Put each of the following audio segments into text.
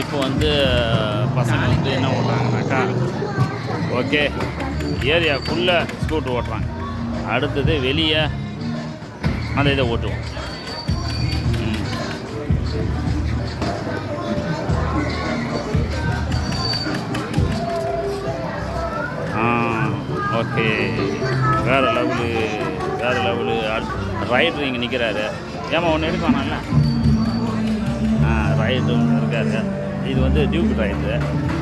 இப்போ வந்து பசங்க வந்து என்ன ஓட்டுறாங்கனாக்கா, ஓகே ஏரியாக்குள்ளே ஸ்கூட்ரு ஓட்டுறாங்க. அடுத்தது வெளியே அந்த இதை ஓட்டுவோம். ஓகே, வேறு லெவலு வேறு லெவலு. ரைடர் இங்கே நிற்கிறாரு. ஏமா ஒன்று எடுக்கணும்ல. ரைடர் ஒன்று இருக்காரு. இது வந்து டியூக் ரைடரு.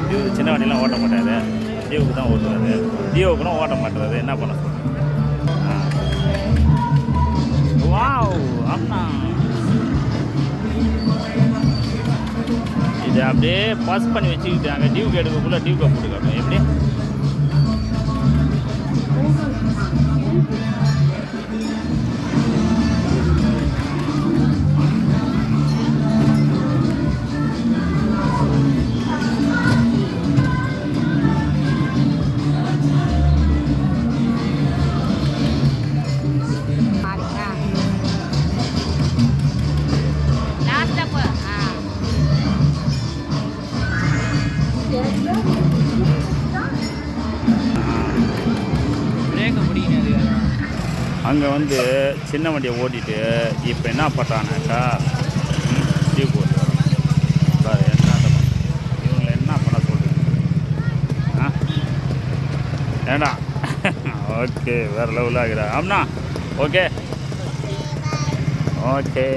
டியூக் சின்ன வண்டியெலாம் ஓட்ட மாட்டார். டியூக்கு தான் ஓட்டுவார். டியோவுக்குலாம் ஓட்ட மாட்டுறாரு. என்ன பண்ண சொல்கிறேன். வாவ் அண்ணா, இது அப்படியே பாஸ் பண்ணி வச்சுக்கிட்டாங்க. டியூக் எடுக்கக்குள்ளே டியூக்கை போட்டுக்காங்க. எப்படி அங்கே வந்து சின்ன வண்டியை ஓட்டிட்டு இப்போ என்ன பண்ணுறானாக்கா டியூப் ஓட்டுறாங்க. சார் என்ன இவங்களை என்ன பண்ண சொல்கிறீங்க? ஏண்டா ஓகே, வேறு லெவலாக ஆகிறா. ஆம்னா ஓகே ஓகே.